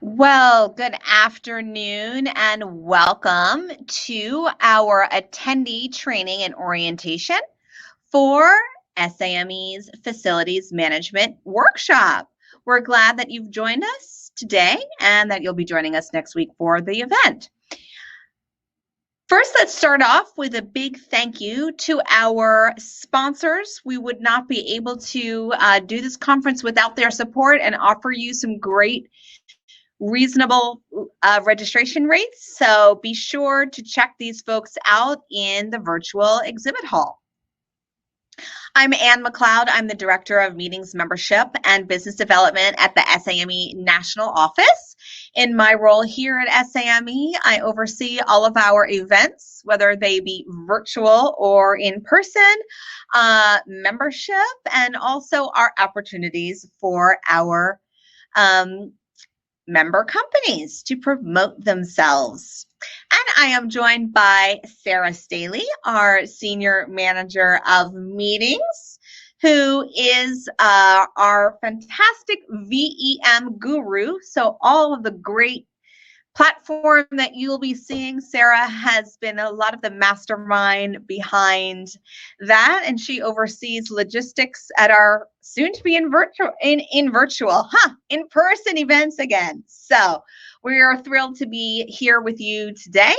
Well, good afternoon and welcome to our attendee training and orientation for SAME's Facilities Management Workshop. We're glad that you've joined us today and that you'll be joining us next week for the event. First, let's start off with a big thank you to our sponsors. We would not be able to do this conference without their support and offer you some great reasonable registration rates. So be sure to check these folks out in the virtual exhibit hall. I'm Ann Macleod. I'm the Director of Meetings Membership and Business Development at the SAME National Office. In my role here at SAME, I oversee all of our events, whether they be virtual or in person, membership, and also our opportunities for our member companies to promote themselves. And I am joined by Sarah Staley, our Senior Manager of Meetings, who is our fantastic VEM guru. So all of the great platform that you'll be seeing, Sarah has been a lot of the mastermind behind that, and she oversees logistics at our soon-to-be in-person events again. So we are thrilled to be here with you today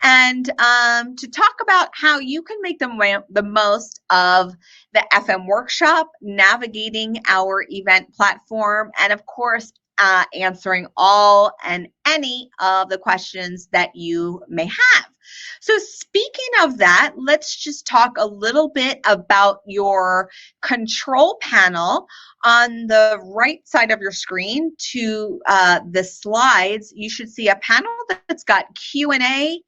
and to talk about how you can make the most of the FM workshop, navigating our event platform, and of course, answering all and any of the questions that you may have. So speaking of that, let's just talk a little bit about your control panel. On the right side of your screen to the slides, you should see a panel that's got Q&A,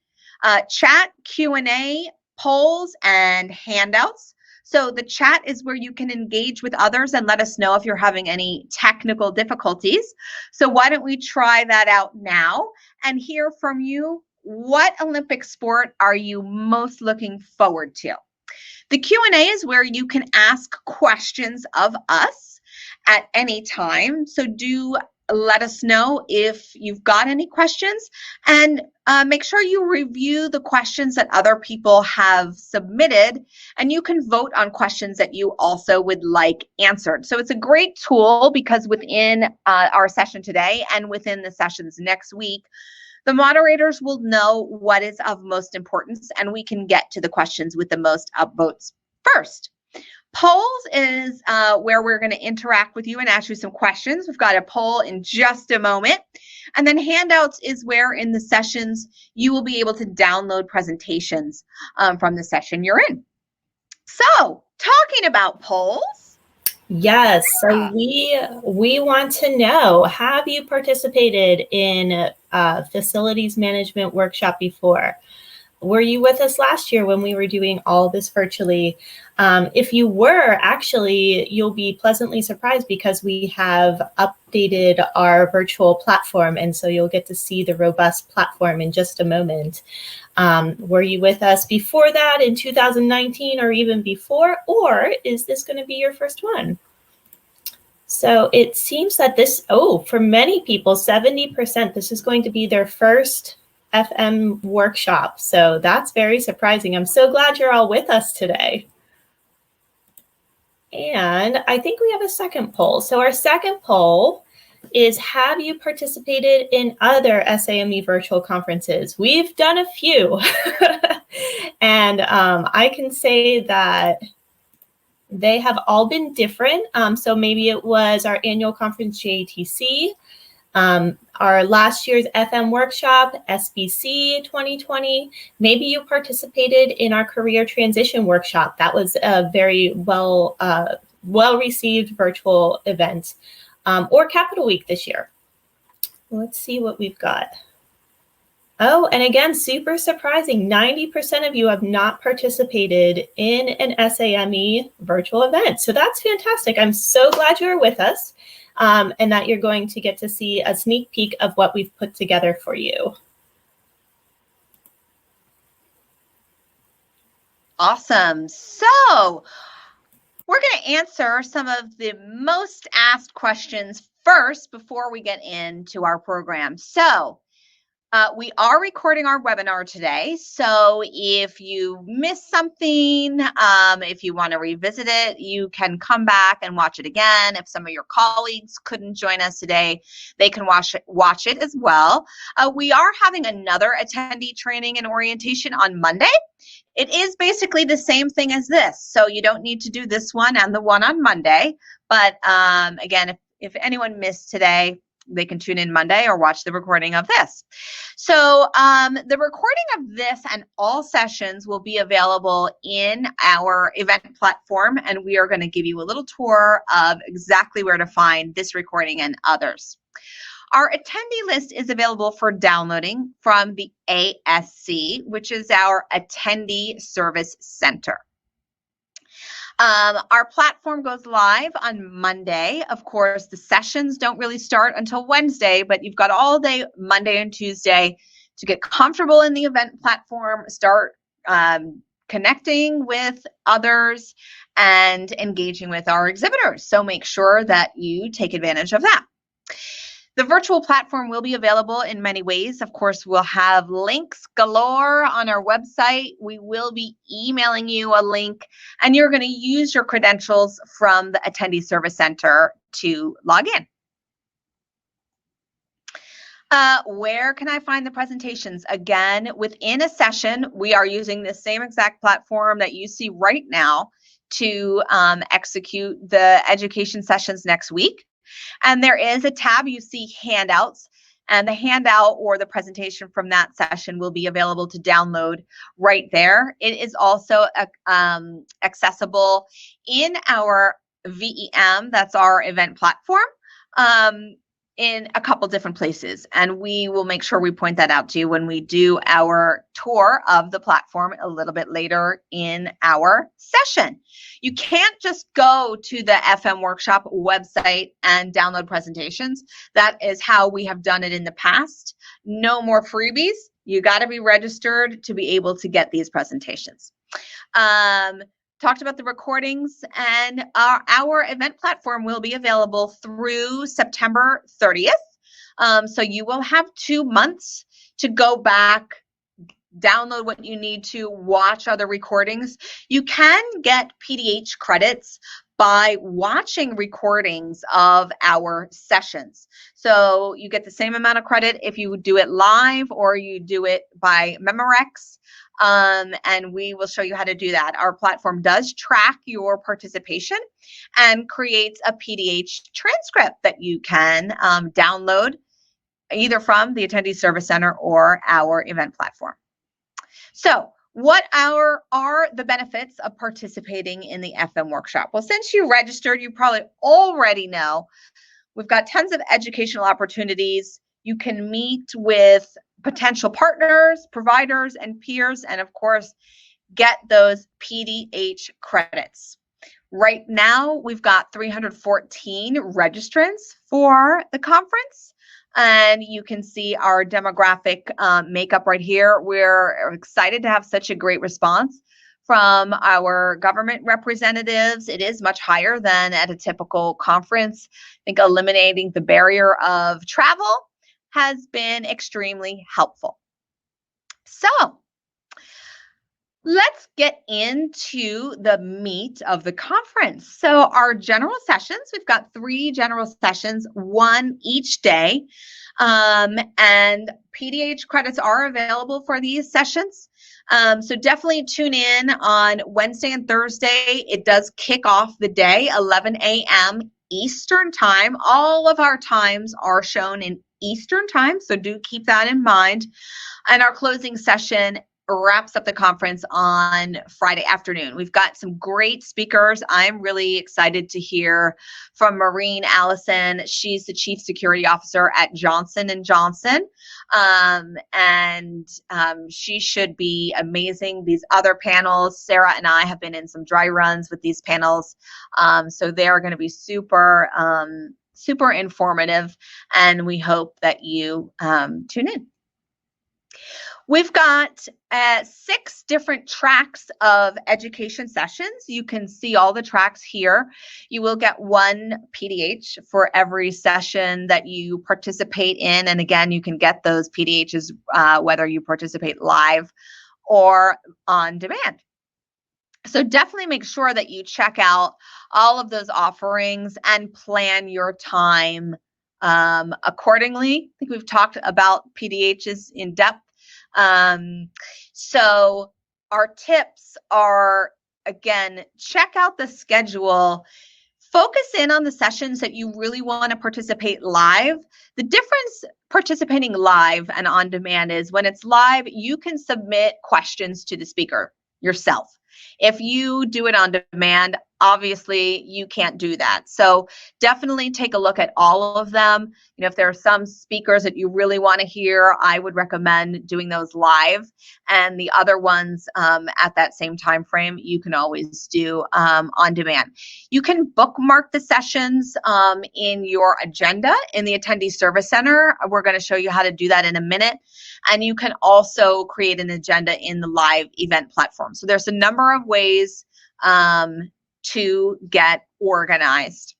chat, Q&A, polls, and handouts. So the chat is where you can engage with others and let us know if you're having any technical difficulties. So why don't we try that out now and hear from you? What Olympic sport are you most looking forward to? The Q&A is where you can ask questions of us at any time. So do let us know if you've got any questions, and make sure you review the questions that other people have submitted, and you can vote on questions that you also would like answered. So it's a great tool because within our session today and within the sessions next week, the moderators will know what is of most importance, and we can get to the questions with the most upvotes first. Polls is where we're going to interact with you and ask you some questions. We've got a poll in just a moment. And then handouts is where in the sessions you will be able to download presentations from the session you're in. So talking about polls. Yes, so we want to know, have you participated in a facilities management workshop before? Were you with us last year when we were doing all this virtually? If you were, actually, you'll be pleasantly surprised because we have updated our virtual platform, and so you'll get to see the robust platform in just a moment. Were you with us before that in 2019 or even before, or is this going to be your first one? So it seems that this, for many people, 70%, this is going to be their first FM workshop. So that's very surprising. I'm so glad you're all with us today. And I think we have a second poll. So our second poll is, have you participated in other SAME virtual conferences? We've done a few. And I can say that they have all been different. So maybe it was our annual conference, JATC, our last year's FM workshop, SBC 2020. Maybe you participated in our career transition workshop. That was a very well-received virtual event, or Capital Week this year. Let's see what we've got. Oh, and again, super surprising, 90% of you have not participated in an SAME virtual event. So that's fantastic. I'm so glad you're with us. And that you're going to get to see a sneak peek of what we've put together for you. Awesome. So we're going to answer some of the most asked questions first before we get into our program. So we are recording our webinar today. So if you missed something, if you want to revisit it, you can come back and watch it again. If some of your colleagues couldn't join us today, they can watch it as well. We are having another attendee training and orientation on Monday. It is basically the same thing as this. So you don't need to do this one and the one on Monday. But again, if anyone missed today, they can tune in Monday or watch the recording of this. So the recording of this and all sessions will be available in our event platform, and we are going to give you a little tour of exactly where to find this recording and others. Our attendee list is available for downloading from the ASC, which is our Attendee Service Center. Our platform goes live on Monday. Of course, the sessions don't really start until Wednesday, but you've got all day Monday and Tuesday to get comfortable in the event platform, start connecting with others and engaging with our exhibitors. So make sure that you take advantage of that. The virtual platform will be available in many ways. Of course, we'll have links galore on our website. We will be emailing you a link, and you're going to use your credentials from the Attendee Service Center to log in. Where can I find the presentations? Again, within a session, we are using the same exact platform that you see right now to execute the education sessions next week. And there is a tab, you see Handouts, and the handout or the presentation from that session will be available to download right there. It is also accessible in our VEM, that's our event platform, in a couple different places. And we will make sure we point that out to you when we do our tour of the platform a little bit later in our session. You can't just go to the FM Workshop website and download presentations. That is how we have done it in the past. No more freebies. You got to be registered to be able to get these presentations. Talked about the recordings, and our event platform will be available through September 30th. So you will have 2 months to go back, download what you need to, watch other recordings. You can get PDH credits by watching recordings of our sessions. So you get the same amount of credit if you do it live or you do it by Memorex. And we will show you how to do that. Our platform does track your participation and creates a PDH transcript that you can download either from the Attendee Service Center or our event platform. So what are the benefits of participating in the FM workshop? Well, since you registered, you probably already know we've got tons of educational opportunities. You can meet with potential partners, providers, and peers, and of course, get those PDH credits. Right now, we've got 314 registrants for the conference, and you can see our demographic makeup right here. We're excited to have such a great response from our government representatives. It is much higher than at a typical conference. I think eliminating the barrier of travel has been extremely helpful. So let's get into the meat of the conference. So our general sessions, we've got 3 general sessions, 1 each day, and PDH credits are available for these sessions. So definitely tune in on Wednesday and Thursday. It does kick off the day, 11 a.m. Eastern time. All of our times are shown in Eastern time, so do keep that in mind. And our closing session wraps up the conference on Friday afternoon. We've got some great speakers. I'm really excited to hear from Maureen Allison. She's the Chief Security Officer at Johnson & Johnson, and she should be amazing. These other panels, Sarah and I have been in some dry runs with these panels, so they're going to be super informative, and we hope that you tune in. We've got 6 different tracks of education sessions. You can see all the tracks here. You will get 1 PDH for every session that you participate in. And again, you can get those PDHs whether you participate live or on demand. So definitely make sure that you check out all of those offerings and plan your time accordingly. I think we've talked about PDHs in depth. So our tips are, again, check out the schedule. Focus in on the sessions that you really want to participate live. The difference participating live and on demand is when it's live, you can submit questions to the speaker yourself. If you do it on demand, obviously you can't do that. So definitely take a look at all of them. You know, if there are some speakers that you really want to hear, I would recommend doing those live. And the other ones at that same time frame, you can always do on demand. You can bookmark the sessions in your agenda in the Attendee Service Center. We're going to show you how to do that in a minute. And you can also create an agenda in the live event platform. So there's a number of ways to get organized.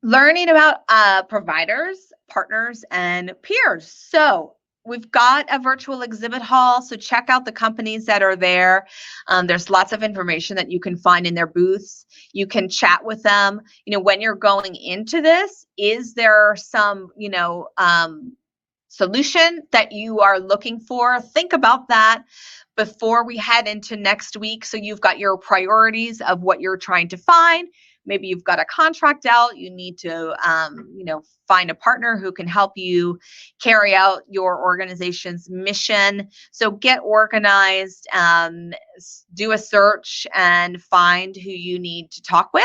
Learning about providers, partners, and peers. So we've got a virtual exhibit hall, so check out the companies that are there. There's lots of information that you can find in their booths. You can chat with them. You know, when you're going into this, is there some, solution that you are looking for? Think about that before we head into next week. So you've got your priorities of what you're trying to find. Maybe you've got a contract out. You need to, find a partner who can help you carry out your organization's mission. So get organized, do a search, and find who you need to talk with.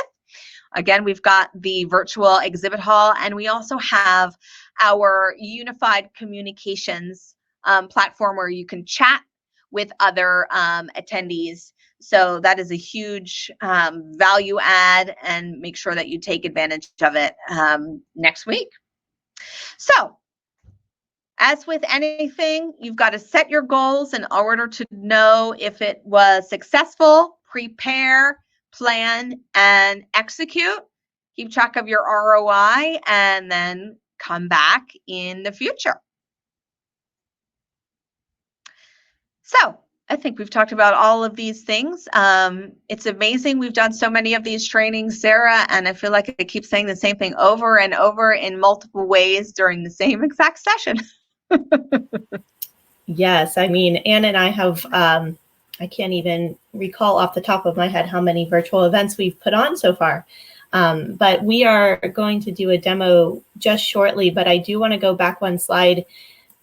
Again, we've got the virtual exhibit hall, and we also have our unified communications platform where you can chat with other attendees. So that is a huge value add, and make sure that you take advantage of it next week. So as with anything, you've got to set your goals in order to know if it was successful. Prepare, plan, and execute. Keep track of your ROI, and then come back in the future. So I think we've talked about all of these things. It's amazing. We've done so many of these trainings, Sarah, and I feel like I keep saying the same thing over and over in multiple ways during the same exact session. Yes, I mean, Ann and I have, I can't even recall off the top of my head how many virtual events we've put on so far. But we are going to do a demo just shortly, but I do want to go back one slide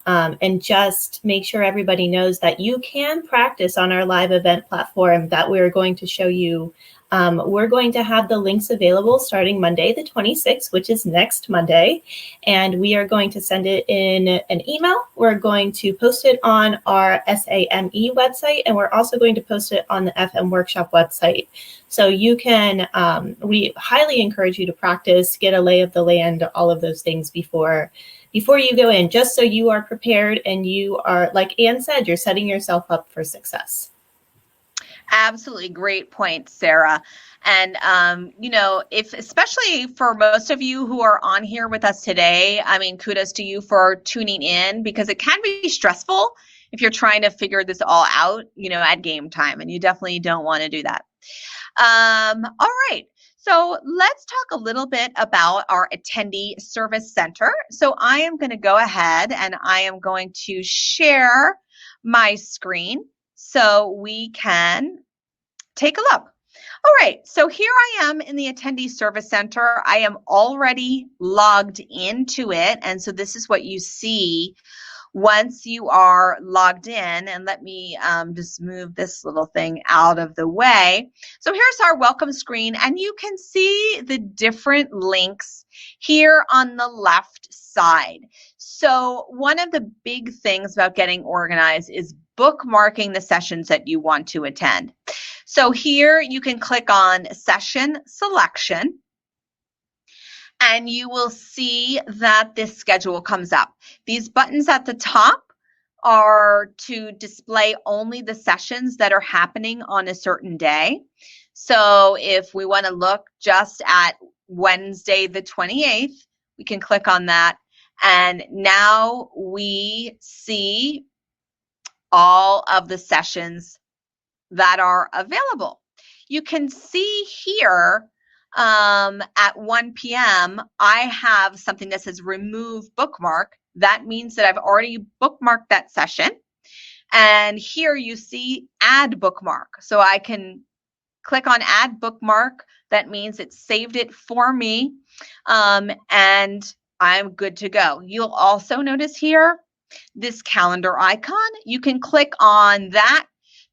and just make sure everybody knows that you can practice on our live event platform that we're going to show you. We're going to have the links available starting Monday, the 26th, which is next Monday. And we are going to send it in an email. We're going to post it on our SAME website, and we're also going to post it on the FM Workshop website. So you can, we highly encourage you to practice, get a lay of the land, all of those things before you go in, just so you are prepared and you are, like Ann said, you're setting yourself up for success. Absolutely. Great point, Sarah. And, if, especially for most of you who are on here with us today, I mean, kudos to you for tuning in, because it can be stressful if you're trying to figure this all out, at game time, and you definitely don't want to do that. All right. So let's talk a little bit about our Attendee Service Center. So I am going to go ahead and I am going to share my screen so we can take a look. All right, so here I am in the Attendee Service Center. I am already logged into it, and so this is what you see once you are logged in. And let me just move this little thing out of the way. So here's our welcome screen, and you can see the different links here on the left side. So one of the big things about getting organized is bookmarking the sessions that you want to attend. So here you can click on Session Selection. and you will see that this schedule comes up. These buttons at the top are to display only the sessions that are happening on a certain day. So if we want to look just at Wednesday the 28th, we can click on that. And now we see all of the sessions that are available. You can see here at 1 p.m., I have something that says remove bookmark. That means that I've already bookmarked that session. And here you see add bookmark. So I can click on add bookmark. That means it saved it for me. And I'm good to go. You'll also notice here this calendar icon. You can click on that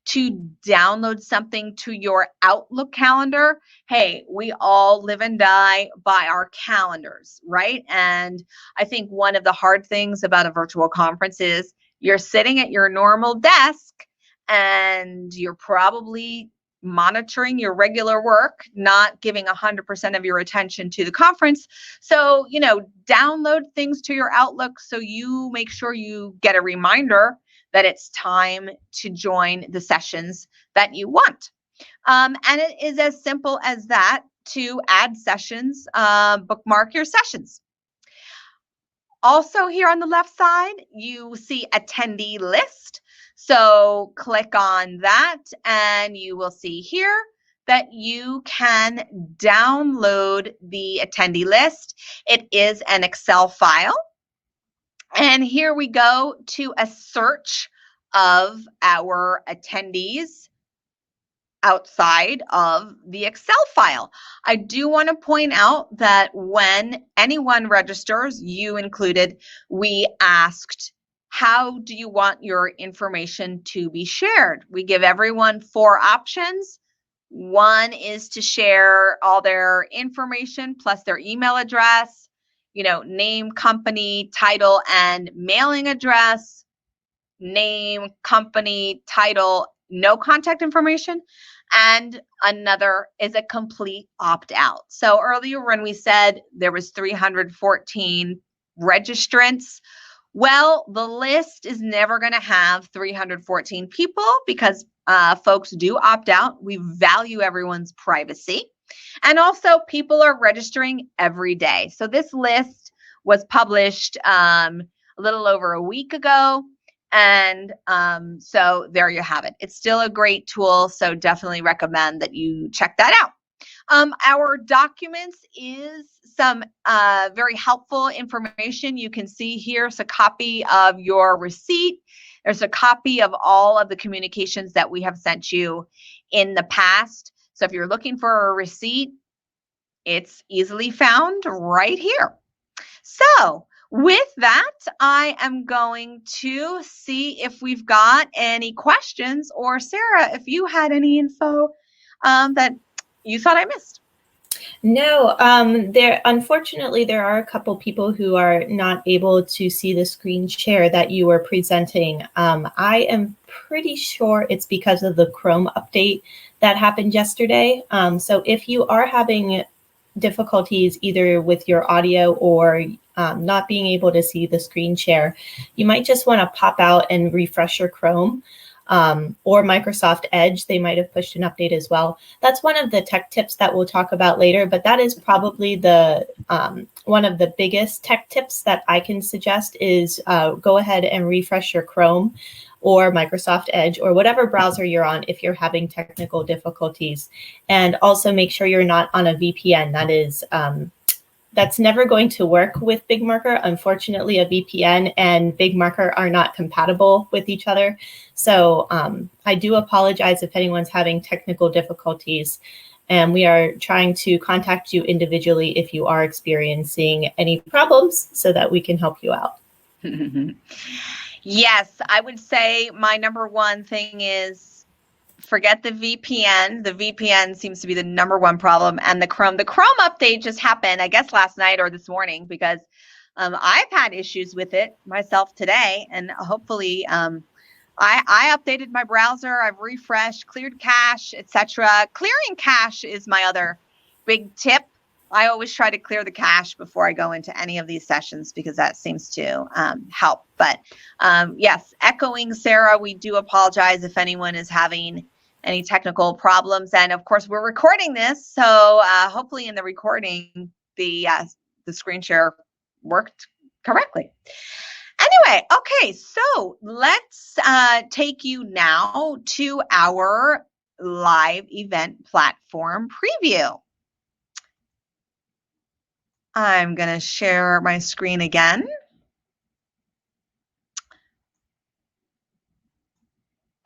to download something to your Outlook calendar. Hey, we all live and die by our calendars, right? And I think one of the hard things about a virtual conference is you're sitting at your normal desk and you're probably monitoring your regular work, not giving 100% of your attention to the conference. So, download things to your Outlook so you make sure you get a reminder that it's time to join the sessions that you want. And it is as simple as that to add sessions, bookmark your sessions. Also here on the left side, you see Attendee List. So click on that and you will see here that you can download the attendee list. It is an Excel file. And here we go to a search of our attendees outside of the Excel file. I do want to point out that when anyone registers, you included, we asked, how do you want your information to be shared? We give everyone 4 options. One is to share all their information plus their email address, name, company, title, and mailing address. Name, company, title, no contact information. And another is a complete opt-out. So earlier when we said there was 314 registrants, well, the list is never going to have 314 people because folks do opt out. We value everyone's privacy. And also people are registering every day. So this list was published a little over a week ago. And so there you have it. It's still a great tool, so definitely recommend that you check that out. Our documents is some very helpful information. You can see here's a copy of your receipt. There's a copy of all of the communications that we have sent you in the past. So if you're looking for a receipt, it's easily found right here. So with that, I am going to see if we've got any questions, or Sarah, if you had any info that you thought I missed. No, unfortunately, there are a couple people who are not able to see the screen share that you were presenting. I am pretty sure it's because of the Chrome update that happened yesterday. So if you are having difficulties either with your audio or not being able to see the screen share, you might just want to pop out and refresh your Chrome or Microsoft Edge. They might have pushed an update as well. That's one of the tech tips that we'll talk about later, but that is probably the one of the biggest tech tips that I can suggest is go ahead and refresh your Chrome or Microsoft Edge or whatever browser you're on if you're having technical difficulties. And also make sure you're not on a VPN. That is that's never going to work with BigMarker. Unfortunately, a VPN and BigMarker are not compatible with each other. So I do apologize if anyone's having technical difficulties. And we are trying to contact you individually if you are experiencing any problems so that we can help you out. Yes, I would say my number one thing is forget the VPN. The VPN seems to be the number one problem. And the Chrome update just happened, I guess, last night or this morning, because I've had issues with it myself today. And hopefully I updated my browser. I've refreshed, cleared cache, etc. Clearing cache is my other big tip. I always try to clear the cache before I go into any of these sessions because that seems to help. But yes, echoing Sarah, we do apologize if anyone is having any technical problems. And of course, we're recording this, so hopefully in the recording, the screen share worked correctly. Anyway, okay, so let's take you now to our live event platform preview. I'm going to share my screen again.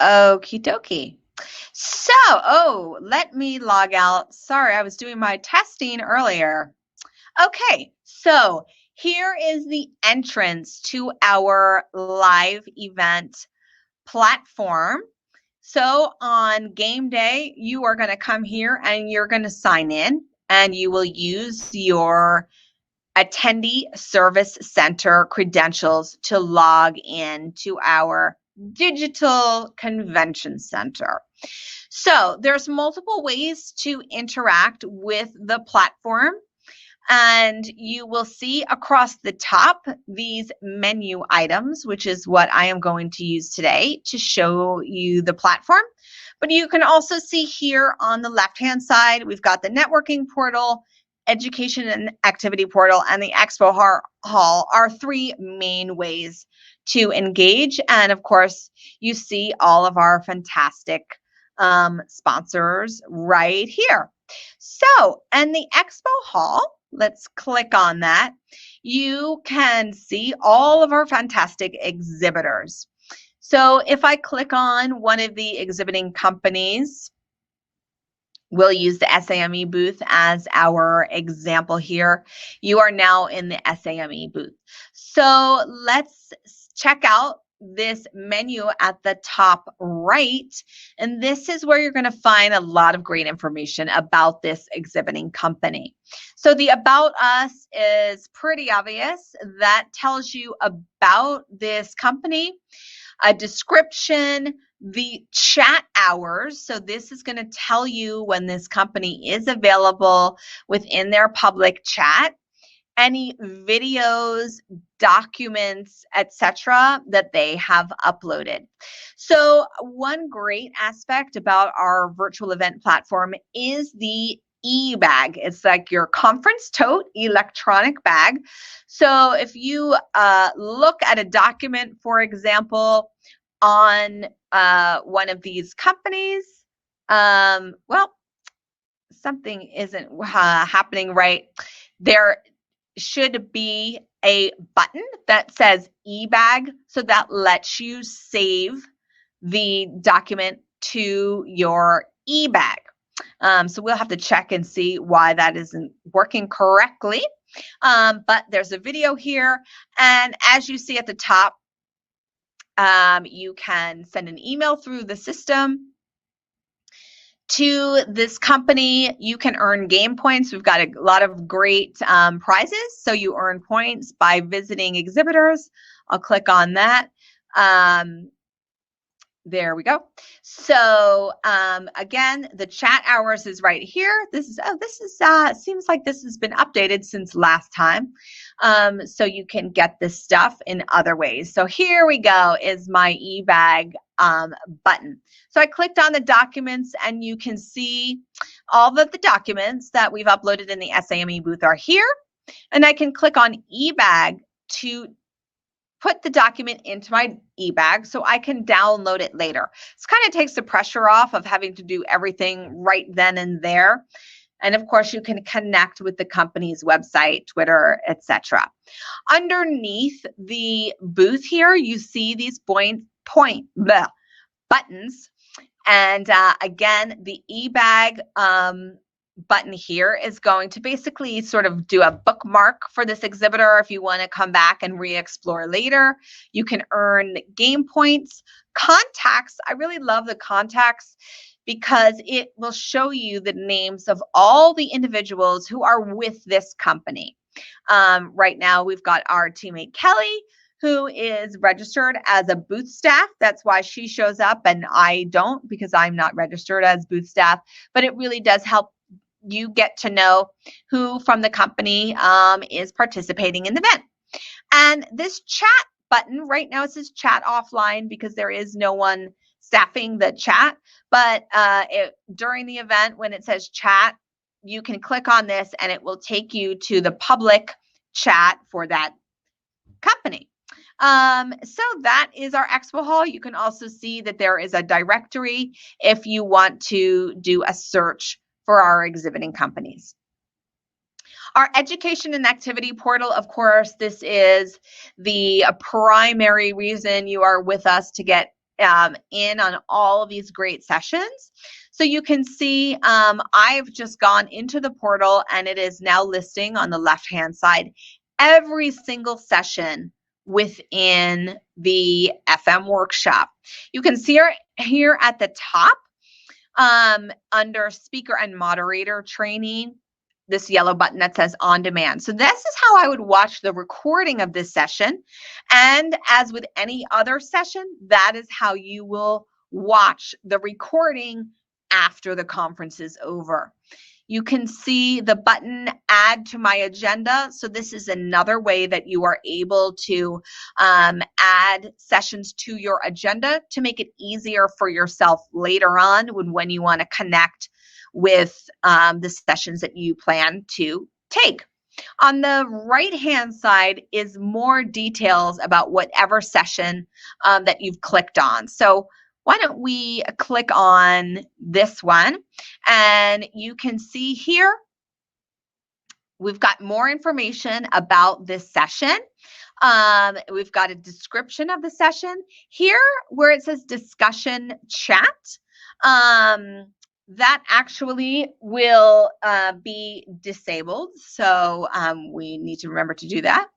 Okie dokie. So, let me log out. Sorry, I was doing my testing earlier. Okay, so here is the entrance to our live event platform. So on game day, you are going to come here and you're going to sign in, and you will use your Attendee Service Center credentials to log in to our digital convention center. So there's multiple ways to interact with the platform. And you will see across the top these menu items, which is what I am going to use today to show you the platform. But you can also see here on the left-hand side, we've got the networking portal, education and activity portal, and the Expo Hall are three main ways to engage. And of course, you see all of our fantastic sponsors right here. So, and the Expo Hall, let's click on that. You can see all of our fantastic exhibitors. So if I click on one of the exhibiting companies, we'll use the SAME booth as our example here. You are now in the SAME booth. So let's check out this menu at the top right, and this is where you're going to find a lot of great information about this exhibiting company. So the About Us is pretty obvious. That tells you about this company, a description, the chat hours. So this is going to tell you when this company is available within their public chat, any videos, documents, etc. that they have uploaded. So one great aspect about our virtual event platform is the e-bag. It's like your conference tote electronic bag. So if you look at a document, for example, on one of these companies, well, something isn't happening right. There should be a button that says e-bag, so that lets you save the document to your e-bag. So we'll have to check and see why that isn't working correctly. But there's a video here, and as you see at the top, you can send an email through the system to this company. You can earn game points. We've got a lot of great prizes. So you earn points by visiting Exhibitors. I'll click on that. There we go. So again, the chat hours is right here. This is seems like this has been updated since last time. So you can get this stuff in other ways. So here we go is my e-bag button. So I clicked on the documents, and you can see all of the documents that we've uploaded in the SAME booth are here. And I can click on e-bag to put the document into my e-bag so I can download it later. This kind of takes the pressure off of having to do everything right then and there. And of course, you can connect with the company's website, Twitter, etc. Underneath the booth here, you see these buttons. And again, the e-bag button here is going to basically sort of do a bookmark for this exhibitor if you want to come back and re-explore later. You can earn game points. Contacts, I really love the contacts because it will show you the names of all the individuals who are with this company. Right now, we've got our teammate Kelly, who is registered as a booth staff. That's why she shows up and I don't, because I'm not registered as booth staff. But it really does help you get to know who from the company is participating in the event. And this chat button, right now it says chat offline because there is no one staffing the chat. But during the event, when it says chat, you can click on this and it will take you to the public chat for that company. So that is our Expo Hall. You can also see that there is a directory if you want to do a search for our exhibiting companies. Our education and activity portal, of course, this is the primary reason you are with us to get in on all of these great sessions. So you can see I've just gone into the portal and it is now listing on the left-hand side every single session within the FM workshop. You can see here at the top under speaker and moderator training, this yellow button that says on demand. So this is how I would watch the recording of this session. And as with any other session, that is how you will watch the recording after the conference is over. You can see the button add to my agenda. So this is another way that you are able to add sessions to your agenda to make it easier for yourself later on when you want to connect with the sessions that you plan to take. On the right-hand side is more details about whatever session that you've clicked on. So why don't we click on this one, and you can see here we've got more information about this session. We've got a description of the session. Here where it says discussion chat, that actually will be disabled. So we need to remember to do that.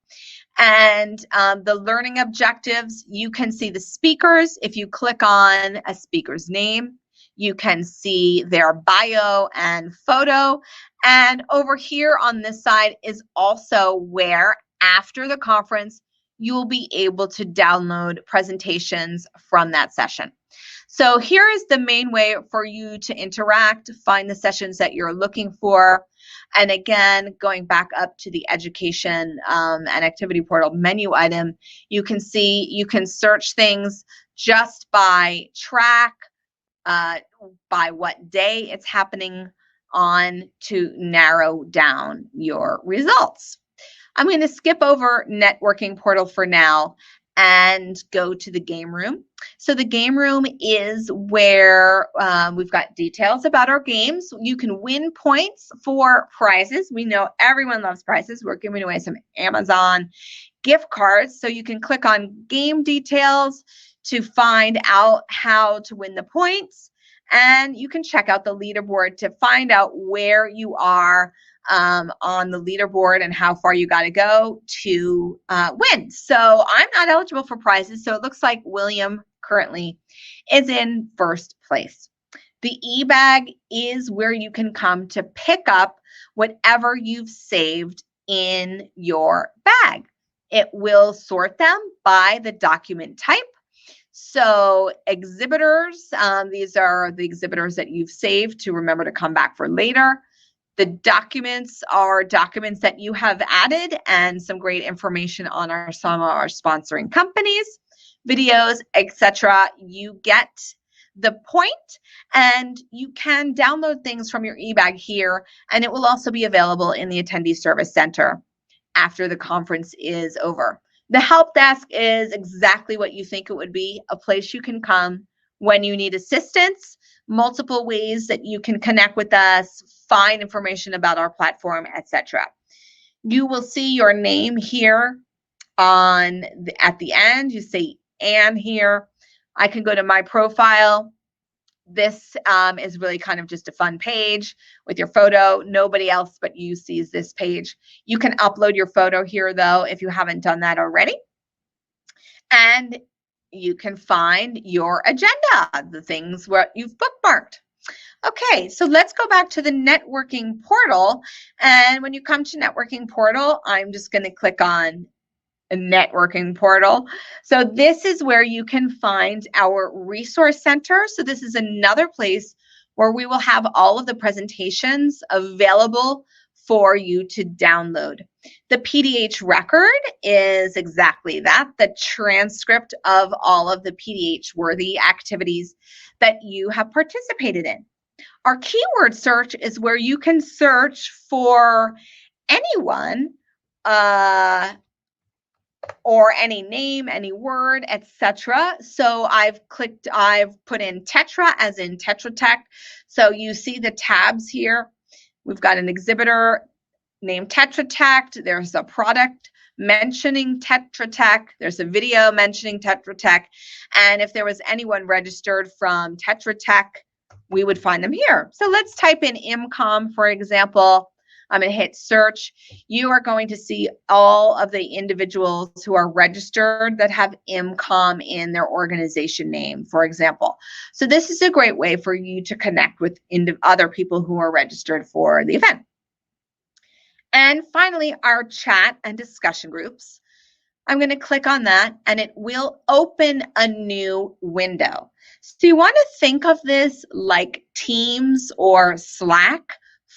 And the learning objectives, you can see the speakers. If you click on a speaker's name, you can see their bio and photo. And over here on this side is also where, after the conference, you will be able to download presentations from that session. So here is the main way for you to interact, find the sessions that you're looking for. And again, going back up to the education and activity portal menu item, you can see you can search things just by track, by what day it's happening on, to narrow down your results. I'm going to skip over networking portal for now and go to the game room. So the game room is where we've got details about our games. You can win points for prizes. We know everyone loves prizes. We're giving away some Amazon gift cards. So you can click on game details to find out how to win the points. And you can check out the leaderboard to find out where you are on the leaderboard and how far you got to go to win. So I'm not eligible for prizes, so it looks like William currently is in first place. The e-bag is where you can come to pick up whatever you've saved in your bag. It will sort them by the document type. So exhibitors, these are the exhibitors that you've saved to remember to come back for later. The documents are documents that you have added, and some great information on some of our sponsoring companies, videos, etc. You get the point, and you can download things from your e-bag here, and it will also be available in the Attendee Service Center after the conference is over. The help desk is exactly what you think it would be, a place you can come when you need assistance, multiple ways that you can connect with us, find information about our platform, etc. You will see your name here at the end. You see Anne here. I can go to my profile. This is really kind of just a fun page with your photo. Nobody else but you sees this page. You can upload your photo here, though, if you haven't done that already. And you can find your agenda, the things what you've bookmarked. Okay, so let's go back to the networking portal. And when you come to networking portal, I'm just going to click on a networking portal. So this is where you can find our resource center. So this is another place where we will have all of the presentations available for you to download. The PDH record is exactly that, the transcript of all of the PDH-worthy activities that you have participated in. Our keyword search is where you can search for anyone or any name, any word, etc. So I've put in Tetra as in Tetra Tech. So you see the tabs here. We've got an exhibitor named Tetra Tech. There's a product mentioning Tetra Tech. There's a video mentioning Tetra Tech. And if there was anyone registered from Tetra Tech, we would find them here. So let's type in IMCOM, for example. I'm going to hit search. You are going to see all of the individuals who are registered that have IMCOM in their organization name, for example. So this is a great way for you to connect with other people who are registered for the event. And finally, our chat and discussion groups. I'm going to click on that and it will open a new window. So you want to think of this like Teams or Slack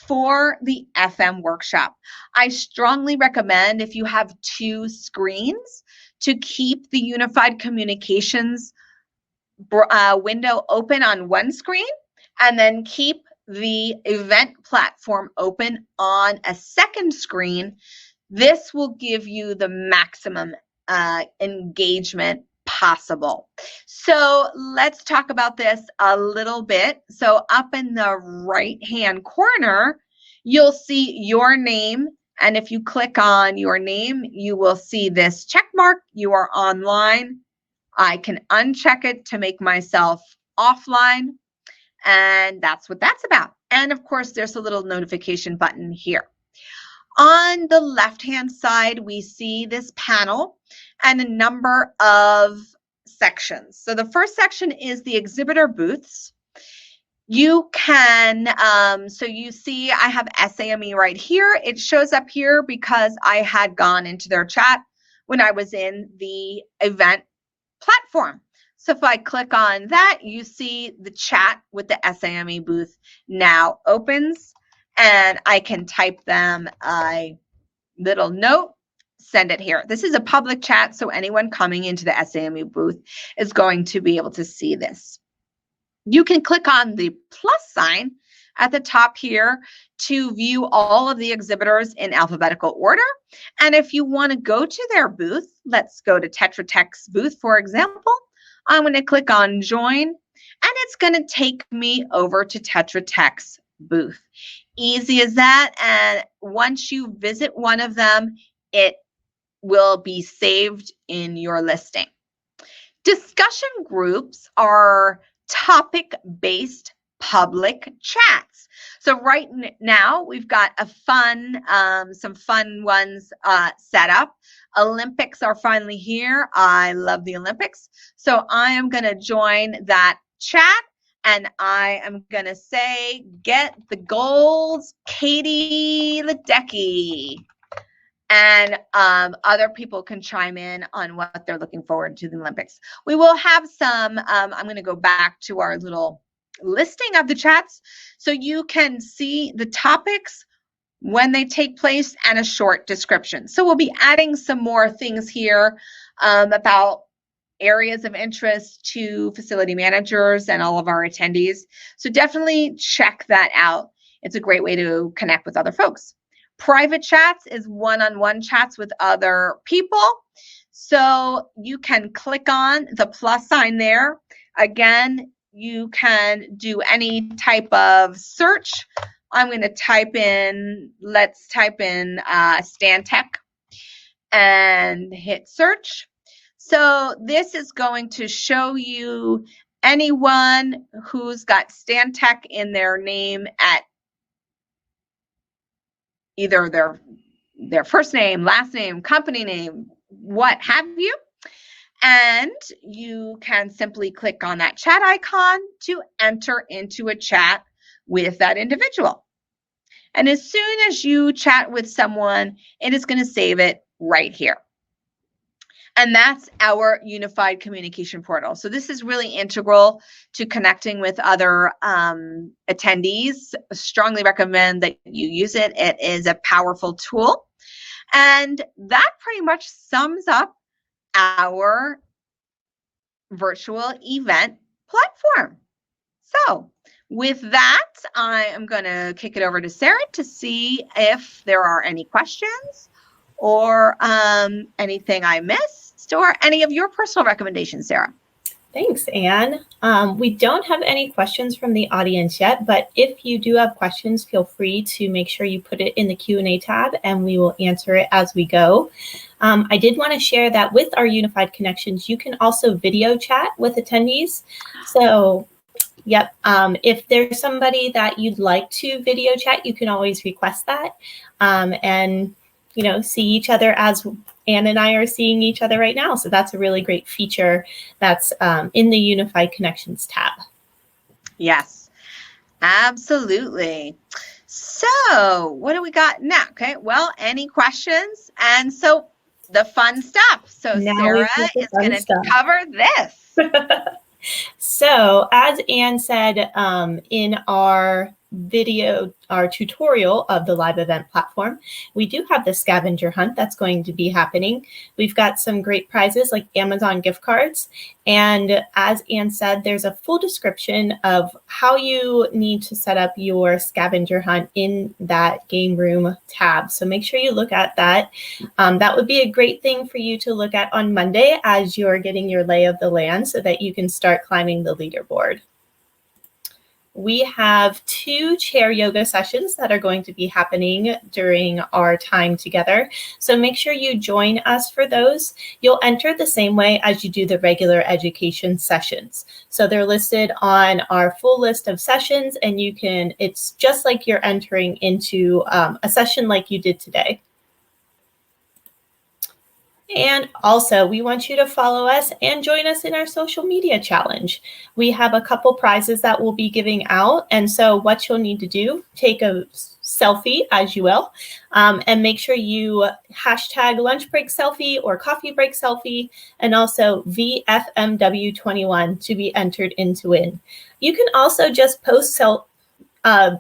for the FM workshop. I strongly recommend, if you have two screens, to keep the unified communications window open on one screen and then keep the event platform open on a second screen. This will give you the maximum engagement possible. So let's talk about this a little bit. So up in the right-hand corner, you'll see your name. And if you click on your name, you will see this check mark. You are online. I can uncheck it to make myself offline. And that's what that's about. And of course, there's a little notification button here. On the left-hand side, we see this panel and a number of sections. So the first section is the exhibitor booths. You can, so you see I have SAME right here. It shows up here because I had gone into their chat when I was in the event platform. So if I click on that, you see the chat with the SAME booth now opens. And I can type them a little note, send it here. This is a public chat, so anyone coming into the SAME booth is going to be able to see this. You can click on the plus sign at the top here to view all of the exhibitors in alphabetical order. And if you want to go to their booth, let's go to Tetra Tech's booth, for example. I'm going to click on join, and it's going to take me over to Tetra Tech's booth. Easy as that. And once you visit one of them, it will be saved in your listing. Discussion groups are topic-based public chats. So right now we've got a fun, some fun ones set up. Olympics are finally here. I love the Olympics. So I am going to join that chat. And I am going to say, get the goals, Katie Ledecky. And other people can chime in on what they're looking forward to the Olympics. We will have some, I'm going to go back to our little listing of the chats so you can see the topics, when they take place, and a short description. So we'll be adding some more things here about areas of interest to facility managers and all of our attendees. So definitely check that out. It's a great way to connect with other folks. Private chats is one-on-one chats with other people. So you can click on the plus sign there. Again, you can do any type of search. I'm going to type in, let's type in Stantec and hit search. So this is going to show you anyone who's got Stantec in their name at either their first name, last name, company name, what have you. And you can simply click on that chat icon to enter into a chat with that individual. And as soon as you chat with someone, it is going to save it right here. And that's our unified communication portal. So this is really integral to connecting with other attendees. I strongly recommend that you use it. It is a powerful tool. And that pretty much sums up our virtual event platform. So with that, I am going to kick it over to Sarah to see if there are any questions or anything I missed or any of your personal recommendations, Sarah. Thanks, Anne. We don't have any questions from the audience yet, but if you do have questions, feel free to make sure you put it in the Q&A tab and we will answer it as we go. I did want to share that with our Unified Connections, you can also video chat with attendees. So, yep, if there's somebody that you'd like to video chat, you can always request that and, you know, see each other as Anne and I are seeing each other right now. So that's a really great feature that's in the Unified Connections tab. Yes, absolutely. So what do we got now? Okay, well, any questions? And so the fun stuff. So now Sarah is going to cover this. So as Anne said in our video, our tutorial of the live event platform, we do have the scavenger hunt that's going to be happening. We've got some great prizes like Amazon gift cards. And as Anne said, there's a full description of how you need to set up your scavenger hunt in that game room tab. So make sure you look at that. That would be a great thing for you to look at on Monday as you're getting your lay of the land so that you can start climbing the leaderboard. We have 2 chair yoga sessions that are going to be happening during our time together. So make sure you join us for those. You'll enter the same way as you do the regular education sessions. So they're listed on our full list of sessions and you can, it's just like you're entering into a session like you did today. And also, we want you to follow us and join us in our social media challenge. We have a couple prizes that we'll be giving out. And so what you'll need to do, take a selfie, as you will, and make sure you hashtag lunch break selfie or coffee break selfie, and also VFMW21 to be entered into win. You can also just post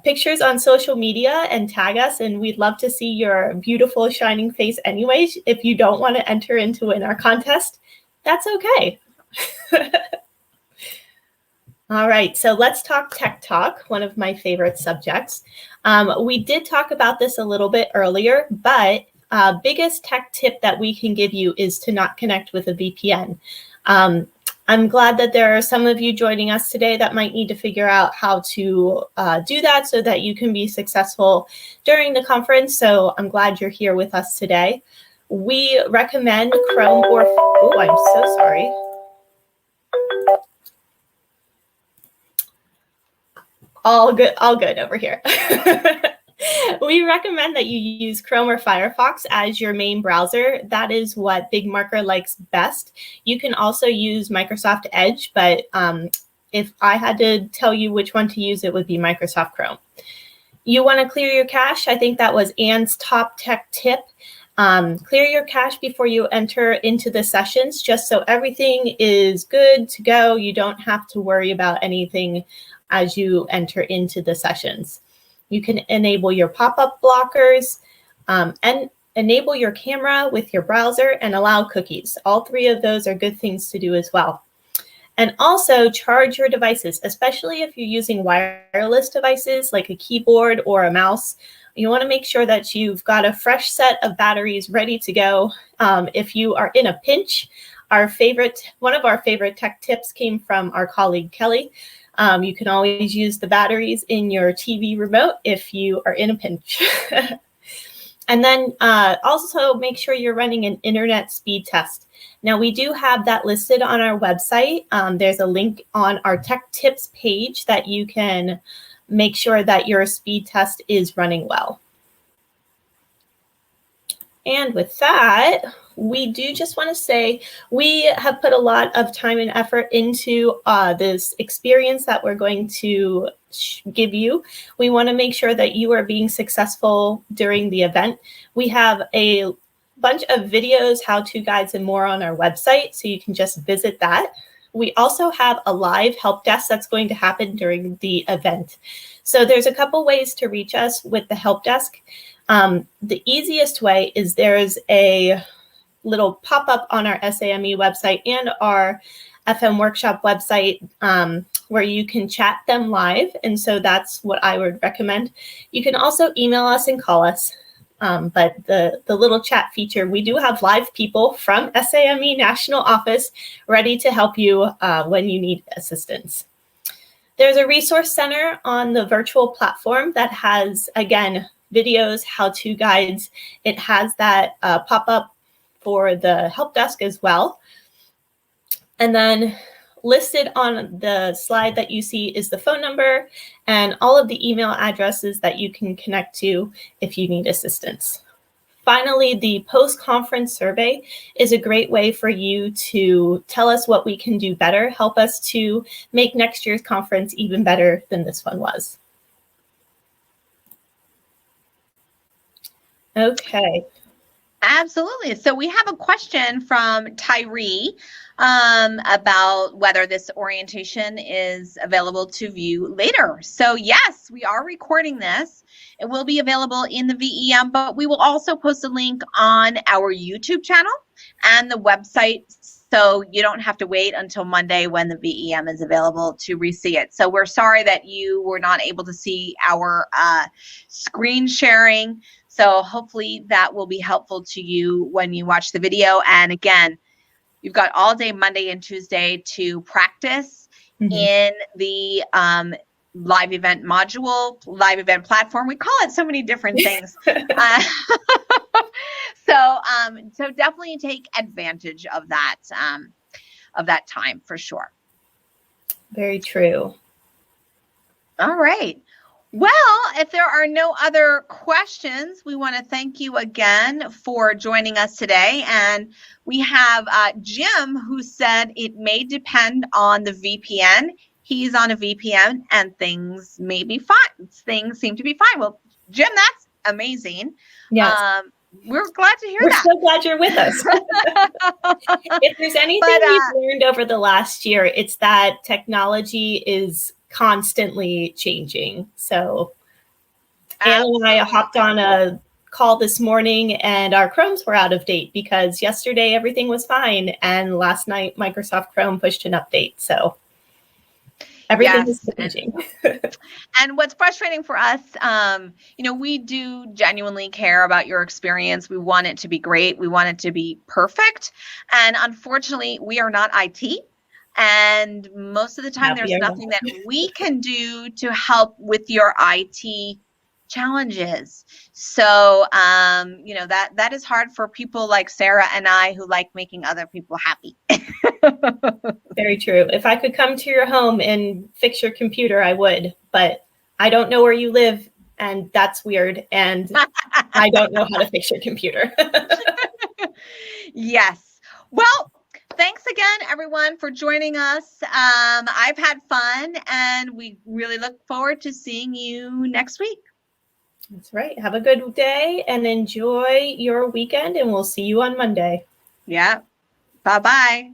pictures on social media and tag us, and we'd love to see your beautiful shining face anyways. If you don't want to enter into win our contest, that's okay. All right, so let's talk tech talk, one of my favorite subjects. We did talk about this a little bit earlier, but biggest tech tip that we can give you is to not connect with a VPN. I'm glad that there are some of you joining us today that might need to figure out how to do that so that you can be successful during the conference. So I'm glad you're here with us today. We recommend Chrome or, oh, I'm so sorry. All good over here. We recommend that you use Chrome or Firefox as your main browser. That is what Big Marker likes best. You can also use Microsoft Edge, but if I had to tell you which one to use, it would be Microsoft Chrome. You want to clear your cache. I think that was Anne's top tech tip. Clear your cache before you enter into the sessions, just so everything is good to go. You don't have to worry about anything as you enter into the sessions. You can enable your pop-up blockers and enable your camera with your browser and allow cookies. All 3 of those are good things to do as well. And also charge your devices, especially if you're using wireless devices like a keyboard or a mouse. You want to make sure that you've got a fresh set of batteries ready to go. If you are in a pinch, one of our favorite tech tips came from our colleague Kelly. You can always use the batteries in your TV remote if you are in a pinch. And then also make sure you're running an internet speed test. Now, we do have that listed on our website. There's a link on our tech tips page that you can make sure that your speed test is running well. And with that, we do just want to say we have put a lot of time and effort into this experience that we're going to give you. We want to make sure that you are being successful during the event. We have a bunch of videos, how-to guides, and more on our website, so you can just visit that. We also have a live help desk that's going to happen during the event. So there's a couple ways to reach us with the help desk. The easiest way is there's a little pop-up on our SAME website and our FM workshop website where you can chat them live. And so that's what I would recommend. You can also email us and call us. But the little chat feature, we do have live people from SAME National Office ready to help you when you need assistance. There's a resource center on the virtual platform that has, again, videos, how-to guides. It has that pop-up for the help desk as well. And then listed on the slide that you see is the phone number and all of the email addresses that you can connect to if you need assistance. Finally, the post-conference survey is a great way for you to tell us what we can do better, help us to make next year's conference even better than this one was. Okay. Absolutely. So we have a question from Tyree about whether this orientation is available to view later. So yes, we are recording this. It will be available in the VEM, but we will also post a link on our YouTube channel and the website, so you don't have to wait until Monday when the VEM is available to re-see it. So we're sorry that you were not able to see our screen sharing. So hopefully that will be helpful to you when you watch the video. And again, you've got all day Monday and Tuesday to practice in the live event module, live event platform. We call it so many different things. So definitely take advantage of that time for sure. Very true. All right. Well, if there are no other questions, we want to thank you again for joining us today. And we have Jim, who said it may depend on the VPN. He's on a VPN and things may be fine. Things seem to be fine. Well, Jim, that's amazing. Yes. We're glad to hear We're that. so glad you're with us. If there's anything we've learned over the last year, it's that technology is constantly changing. So Anna and I hopped on a call this morning and our Chromes were out of date because yesterday everything was fine. And last night, Microsoft Chrome pushed an update. So everything is changing. And what's frustrating for us, we do genuinely care about your experience. We want it to be great. We want it to be perfect. And unfortunately, we are not IT. And most of the time, there's nothing that we can do to help with your IT challenges. So, that is hard for people like Sarah and I who like making other people happy. Very true. If I could come to your home and fix your computer, I would. But I don't know where you live, and that's weird. And I don't know how to fix your computer. Yes. Well, thanks again, everyone, for joining us. I've had fun, and we really look forward to seeing you next week. That's right. Have a good day and enjoy your weekend, and we'll see you on Monday. Yeah. Bye-bye.